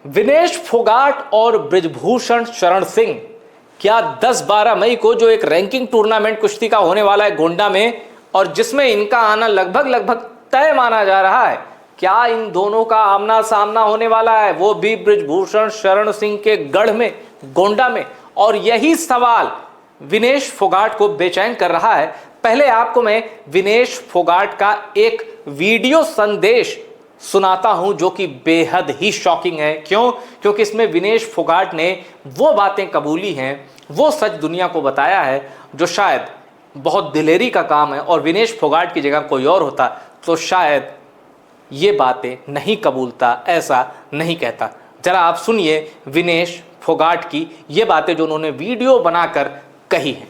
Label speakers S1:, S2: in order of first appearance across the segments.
S1: विनेश फोगाट और बृजभूषण शरण सिंह क्या 10-12 मई को जो एक रैंकिंग टूर्नामेंट कुश्ती का होने वाला है गोंडा में, और जिसमें इनका आना लगभग तय माना जा रहा है, क्या इन दोनों का आमना सामना होने वाला है, वो भी बृजभूषण शरण सिंह के गढ़ में गोंडा में। और यही सवाल विनेश फोगाट को बेचैन कर रहा है। पहले आपको मैं विनेश फोगाट का एक वीडियो संदेश सुनाता हूं जो कि बेहद ही शॉकिंग है। क्यों? क्योंकि इसमें विनेश फोगाट ने वो बातें कबूली हैं, वो सच दुनिया को बताया है जो शायद बहुत दिलेरी का काम है, और विनेश फोगाट की जगह कोई और होता तो शायद ये बातें नहीं कबूलता, ऐसा नहीं कहता। जरा आप सुनिए विनेश फोगाट की ये बातें जो उन्होंने वीडियो बनाकर कही है।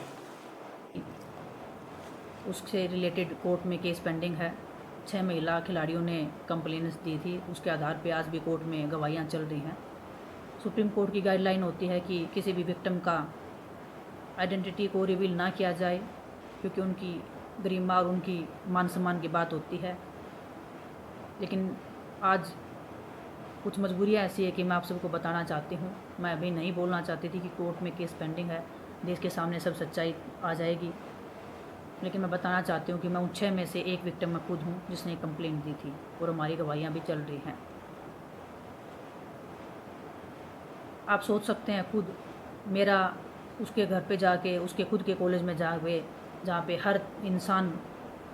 S2: उससे रिलेटेड कोर्ट में केस पेंडिंग है। 6 महिला खिलाड़ियों ने कंप्लेंट्स दी थी, उसके आधार पे आज भी कोर्ट में गवाहियाँ चल रही हैं। सुप्रीम कोर्ट की गाइडलाइन होती है कि किसी भी विक्टिम का आइडेंटिटी को रिवील ना किया जाए, क्योंकि उनकी गरिमा और उनकी मान सम्मान की बात होती है। लेकिन आज कुछ मजबूरियाँ ऐसी है कि मैं आप सबको बताना चाहती हूँ। मैं अभी नहीं बोलना चाहती थी कि कोर्ट में केस पेंडिंग है, देश के सामने सब सच्चाई आ जाएगी, लेकिन मैं बताना चाहती हूँ कि मैं उन 6 में से एक विक्टिम मैं खुद हूँ जिसने कंप्लेंट दी थी, और हमारी गवाहियाँ भी चल रही हैं। आप सोच सकते हैं खुद, मेरा उसके घर पे जाके, उसके खुद के कॉलेज में जाके, जहाँ पे हर इंसान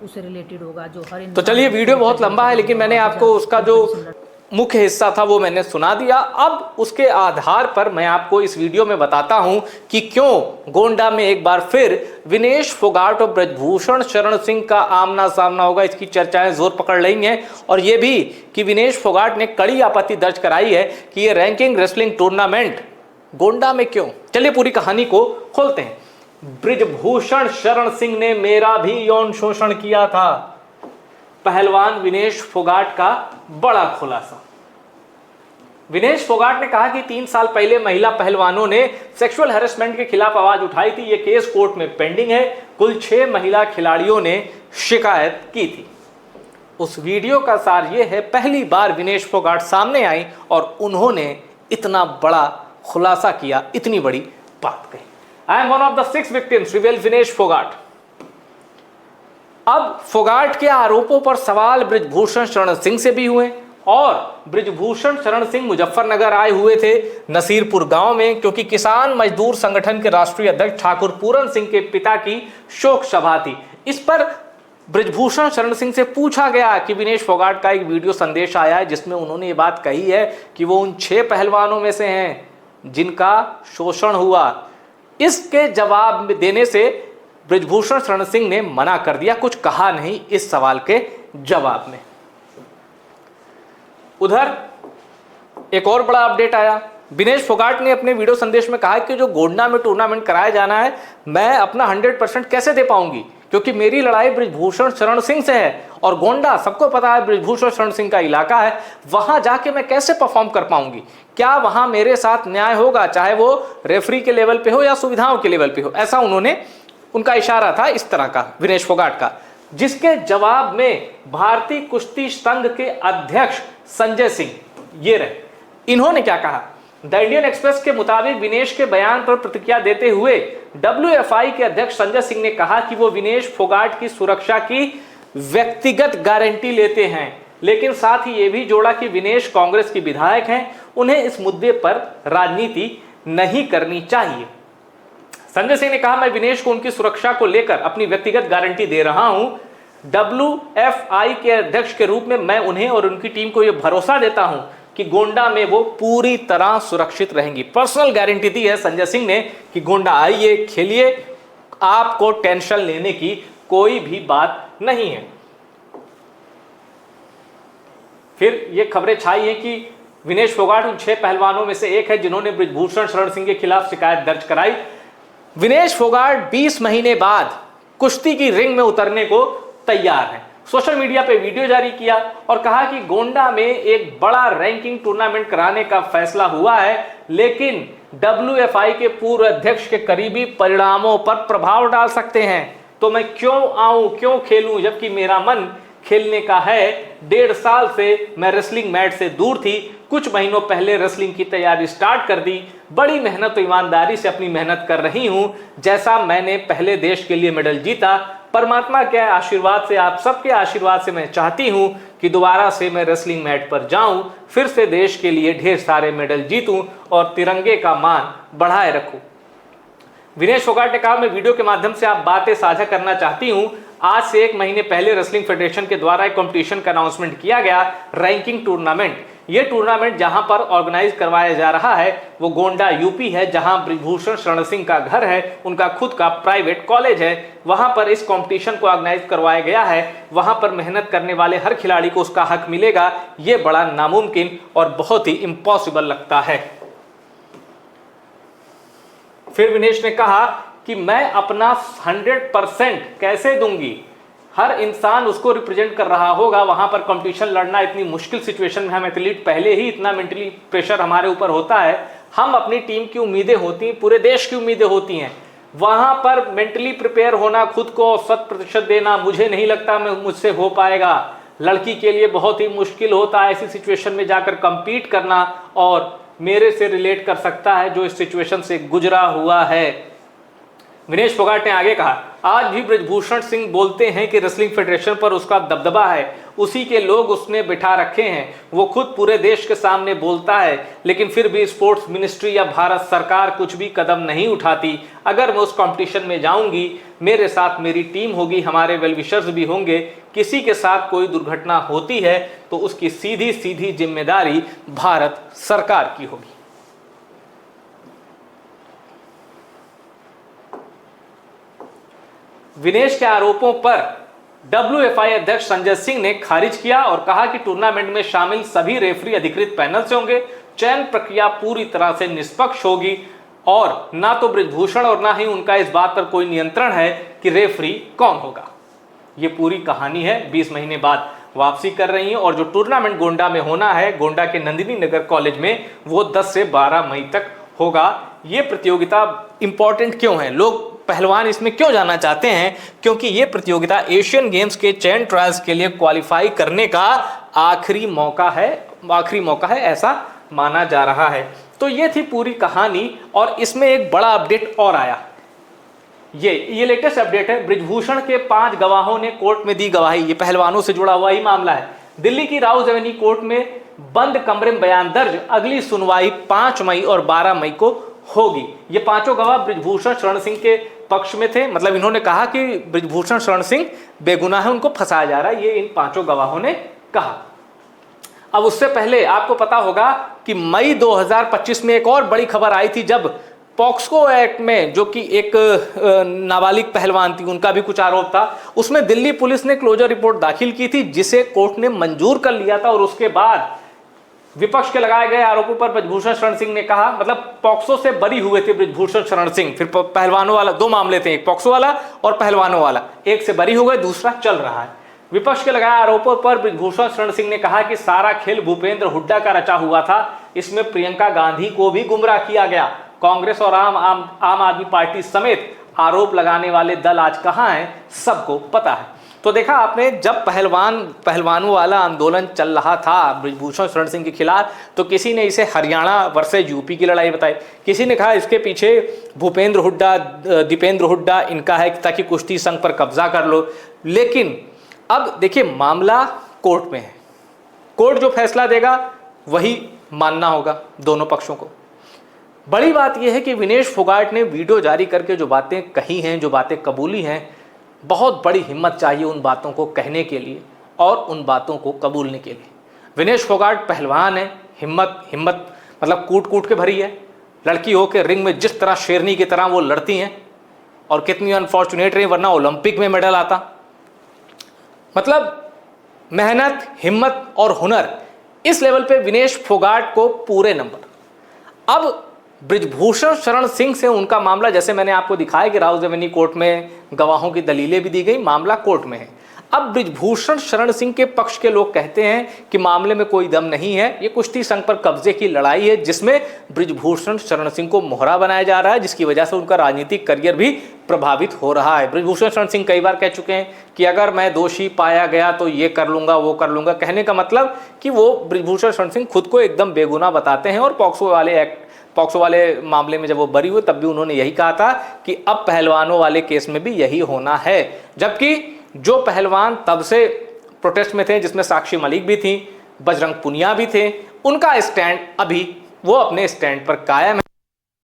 S2: उससे रिलेटेड होगा, जो हर इंसान।
S1: तो चलिए, वीडियो बहुत लंबा है, लेकिन मैंने आपको उसका जो मुख्य हिस्सा था वो मैंने सुना दिया। अब उसके आधार पर मैं आपको इस वीडियो में बताता हूं कि क्यों गोंडा में एक बार फिर विनेश फोगाट और बृजभूषण शरण सिंह का आमना सामना होगा। इसकी चर्चाएं जोर पकड़ रही हैं, और ये भी कि विनेश फोगाट ने कड़ी आपत्ति दर्ज कराई है कि ये रैंकिंग रेसलिंग टूर्नामेंट गोंडा में क्यों। चलिए पूरी कहानी को खोलते हैं। बृजभूषण शरण सिंह ने मेरा भी यौन शोषण किया था, पहलवान विनेश फोगाट का बड़ा खुलासा। विनेश फोगाट ने कहा कि 3 साल पहले महिला पहलवानों ने सेक्सुअल हैरेसमेंट के खिलाफ आवाज उठाई थी। यह केस कोर्ट में पेंडिंग है। कुल 6 महिला खिलाड़ियों ने शिकायत की थी। उस वीडियो का सार यह है, पहली बार विनेश फोगाट सामने आई और उन्होंने इतना बड़ा खुलासा किया, इतनी बड़ी बात कही। I am one of the 6 victims, reveal Vinesh Phogat. अब फोगाट के आरोपों पर सवाल बृजभूषण शरण सिंह से भी हुए, और बृजभूषण शरण सिंह मुजफ्फरनगर आए हुए थे नसीरपुर गांव में, क्योंकि किसान मजदूर संगठन के राष्ट्रीय अध्यक्ष ठाकुर पूरन सिंह के पिता की शोक सभा थी। इस पर बृजभूषण शरण सिंह से पूछा गया कि विनेश फोगाट का एक वीडियो संदेश आया है जिसमें उन्होंने ये बात कही है कि वो उन 6 पहलवानों में से हैं जिनका शोषण हुआ। इसके जवाब देने से बृजभूषण शरण सिंह ने मना कर दिया, कुछ कहा नहीं इस सवाल के जवाब में। उधर एक और बड़ा अपडेट आया। विनेश फोगाट ने अपने वीडियो संदेश में कहा कि जो गोंडा में टूर्नामेंट कराया जाना है, मैं अपना 100% कैसे दे पाऊंगी, क्योंकि मेरी लड़ाई बृजभूषण शरण सिंह से है, और गोंडा सबको पता है बृजभूषण शरण सिंह का इलाका है। वहां जाके मैं कैसे परफॉर्म कर पाऊंगी? क्या वहां मेरे साथ न्याय होगा, चाहे वो रेफरी के लेवल पे हो या सुविधाओं के लेवल पे हो? ऐसा उनका इशारा था इस तरह का विनेश फोगाट का, जिसके जवाब में भारतीय कुश्ती संघ के अध्यक्ष संजय सिंह ये रहे। इन्होंने क्या कहा? द इंडियन एक्सप्रेस के मुताबिक विनेश के बयान पर प्रतिक्रिया देते हुए WFI के अध्यक्ष संजय सिंह ने कहा कि वो विनेश फोगाट की सुरक्षा की व्यक्तिगत गारंटी लेते हैं, लेकिन साथ ही ये भी जोड़ा कि विनेश कांग्रेस की विधायक हैं, उन्हें इस मुद्दे पर राजनीति नहीं करनी चाहिए। संजय सिंह ने कहा, मैं विनेश को उनकी सुरक्षा को लेकर अपनी व्यक्तिगत गारंटी दे रहा हूं। WFI के अध्यक्ष के रूप में मैं उन्हें और उनकी टीम को यह भरोसा देता हूं कि गोंडा में वो पूरी तरह सुरक्षित रहेंगी। पर्सनल गारंटी दी है संजय सिंह ने कि गोंडा आइए, खेलिए, आपको टेंशन लेने की कोई भी बात नहीं है। फिर ये खबरें छाई हैं कि विनेश फोगाट उन 6 पहलवानों में से एक है जिन्होंने बृजभूषण शरण सिंह के खिलाफ शिकायत दर्ज कराई। विनेश फोगाट 20 महीने बाद कुश्ती की रिंग में उतरने को तैयार है। सोशल मीडिया पे वीडियो जारी किया और कहा कि गोंडा में एक बड़ा रैंकिंग टूर्नामेंट कराने का फैसला हुआ है, लेकिन WFI के पूर्व अध्यक्ष के करीबी परिणामों पर प्रभाव डाल सकते हैं, तो मैं क्यों आऊं, क्यों खेलूं, जबकि मेरा मन खेलने का है। 1.5 साल से मैं रेसलिंग मैट से दूर थी। कुछ महीनों पहले रेसलिंग की तैयारी स्टार्ट कर दी। बड़ी मेहनत और ईमानदारी से अपनी मेहनत कर रही हूं। जैसा मैंने पहले देश के लिए मेडल जीता, परमात्मा के आशीर्वाद से, आप सबके आशीर्वाद से मैं चाहती हूं कि दोबारा से मैं रेसलिंग मैट पर जाऊं, फिर से देश के लिए ढेर सारे मेडल जीतूं और तिरंगे का मान बढ़ाए रखूं। विनेश फोगाट ने कहा, मैं वीडियो के माध्यम से आप बातें साझा करना चाहती हूं। आज से 1 महीने पहले रेसलिंग फेडरेशन के द्वारा एक कंपटीशन का अनाउंसमेंट किया गया, रैंकिंग टूर्नामेंट। ये टूर्नामेंट जहां पर ऑर्गेनाइज करवाया जा रहा है वो गोंडा यूपी है, जहां बृजभूषण शरण सिंह का घर है, उनका खुद का प्राइवेट कॉलेज है। वहां पर इस कंपटीशन को ऑर्गेनाइज करवाया गया है। वहां पर मेहनत करने वाले हर खिलाड़ी को उसका हक मिलेगा। ये बड़ा नामुमकिन और बहुत ही इम्पॉसिबल लगता है। फिर विनेश ने कहा कि मैं अपना 100% कैसे दूंगी। हर इंसान उसको रिप्रेजेंट कर रहा होगा। वहां पर कंपटीशन लड़ना इतनी मुश्किल सिचुएशन में, हम एथलीट पहले ही इतना मेंटली प्रेशर हमारे ऊपर होता है। हम अपनी टीम की उम्मीदें होती हैं, पूरे देश की उम्मीदें होती हैं। वहां पर मेंटली प्रिपेयर होना, खुद को 100% देना, मुझे नहीं लगता मुझसे हो पाएगा। लड़की के लिए बहुत ही मुश्किल होता है ऐसी सिचुएशन में जाकर कंपीट करना, और मेरे से रिलेट कर सकता है जो इस सिचुएशन से गुजरा हुआ है। विनेश फोगाट ने आगे कहा, आज भी बृजभूषण सिंह बोलते हैं कि रेसलिंग फेडरेशन पर उसका दबदबा है, उसी के लोग उसने बिठा रखे हैं। वो खुद पूरे देश के सामने बोलता है, लेकिन फिर भी स्पोर्ट्स मिनिस्ट्री या भारत सरकार कुछ भी कदम नहीं उठाती। अगर मैं उस कंपटीशन में जाऊंगी, मेरे साथ मेरी टीम होगी, हमारे वेलविशर्स भी होंगे। किसी के साथ कोई दुर्घटना होती है तो उसकी सीधी सीधी जिम्मेदारी भारत सरकार की होगी। विनेश के आरोपों पर WFI अध्यक्ष संजय सिंह ने खारिज किया और कहा कि टूर्नामेंट में शामिल सभी रेफरी अधिकृत पैनल से होंगे। चयन प्रक्रिया पूरी तरह से निष्पक्ष होगी और ना तो बृजभूषण और ना ही उनका इस बात पर कोई नियंत्रण है कि रेफरी कौन होगा। ये पूरी कहानी है। 20 महीने बाद वापसी कर रही है और जो टूर्नामेंट गोंडा में होना है, गोंडा के नंदिनी नगर कॉलेज में, वो 10 से 12 मई तक होगा। ये प्रतियोगिता इंपॉर्टेंट क्यों है, लोग पहलवान इसमें क्यों जाना चाहते हैं? क्योंकि ये प्रतियोगिता एशियन गेम्स के चयन ट्रायल्स के लिए क्वालिफाई करने का आखिरी मौका है, ऐसा माना जा रहा है। तो ये थी पूरी कहानी और इसमें एक बड़ा अपडेट और आया। ये लेटेस्ट अपडेट है। बृजभूषण के 5 गवाहों ने कोर्ट में दी गवाही। ये पहलवानों से जुड़ा हुआ ही मामला है। दिल्ली की राउज एवेन्यू कोर्ट में बंद कमरे में बयान दर्ज। अगली सुनवाई 5 मई और 12 मई को होगी। ये 5 गवाह बृजभूषण शरण सिंह के पक्ष में थे। मतलब इन्होंने कहा कि बृजभूषण शरण सिंह बेगुनाह है, उनको फंसाया जा रहा है, ये इन 5 गवाहों ने कहा। अब उससे पहले आपको पता होगा कि मई 2025 में एक और बड़ी खबर आई थी, जब पॉक्सो एक्ट में, जो कि एक नाबालिग पहलवान थी, उनका भी कुछ आरोप था, उसमें दिल्ली पुलिस ने क्लोजर रिपोर्ट दाखिल की थी, जिसे कोर्ट ने मंजूर कर लिया था। और उसके बाद विपक्ष के लगाए गए आरोपों पर बृजभूषण शरण सिंह ने कहा, मतलब पॉक्सो से बरी हुए थे बृजभूषण शरण सिंह। फिर पहलवानों वाला 2 मामले थे, एक पॉक्सो वाला और पहलवानों वाला, एक से बरी हो गए, दूसरा चल रहा है। विपक्ष के लगाए आरोपों पर बृजभूषण शरण सिंह ने कहा कि सारा खेल भूपेंद्र हुड्डा का रचा हुआ था, इसमें प्रियंका गांधी को भी गुमराह किया गया। कांग्रेस और आम आदमी पार्टी समेत आरोप लगाने वाले दल आज कहां हैं, सबको पता है। तो देखा आपने, जब पहलवानों वाला आंदोलन चल रहा था बृजभूषण शरण सिंह के खिलाफ, तो किसी ने इसे हरियाणा वर्सेज यूपी की लड़ाई बताई, किसी ने कहा इसके पीछे भूपेंद्र हुड्डा, दीपेंद्र हुड्डा इनका है ताकि कुश्ती संघ पर कब्जा कर लो। लेकिन अब देखिए, मामला कोर्ट में है, कोर्ट जो फैसला देगा वही मानना होगा दोनों पक्षों को। बड़ी बात यह है कि विनेश फोगाट ने वीडियो जारी करके जो बातें कही हैं, जो बातें कबूली हैं, बहुत बड़ी हिम्मत चाहिए उन बातों को कहने के लिए और उन बातों को कबूलने के लिए। विनेश फोगाट पहलवान है, हिम्मत मतलब कूट कूट के भरी है। लड़की हो के रिंग में जिस तरह शेरनी की तरह वो लड़ती हैं, और कितनी अनफॉर्चुनेट रही, वरना ओलंपिक में मेडल आता। मतलब मेहनत, हिम्मत और हुनर, इस लेवल पे विनेश फोगाट को पूरे नंबर। अब बृजभूषण शरण सिंह से उनका मामला, जैसे मैंने आपको दिखाया कि राउज एवेन्यू कोर्ट में गवाहों की दलीलें भी दी गई, मामला कोर्ट में है। अब बृजभूषण शरण सिंह के पक्ष के लोग कहते हैं कि मामले में कोई दम नहीं है, ये कुश्ती संघ पर कब्जे की लड़ाई है जिसमें बृजभूषण शरण सिंह को मोहरा बनाया जा रहा है, जिसकी वजह से उनका राजनीतिक करियर भी प्रभावित हो रहा है। बृजभूषण शरण सिंह कई बार कह चुके हैं कि अगर मैं दोषी पाया गया तो ये कर लूंगा वो कर लूंगा। कहने का मतलब कि वो बृजभूषण शरण सिंह खुद को एकदम बेगुनाह बताते हैं, और पॉक्सो वाले मामले में जब वो बरी हुए तब भी उन्होंने यही कहा था कि अब पहलवानों वाले केस में भी यही होना है। जबकि जो पहलवान तब से प्रोटेस्ट में थे, जिसमें साक्षी मलिक भी थी, बजरंग पुनिया भी थे, उनका स्टैंड अभी वो अपने स्टैंड पर कायम है।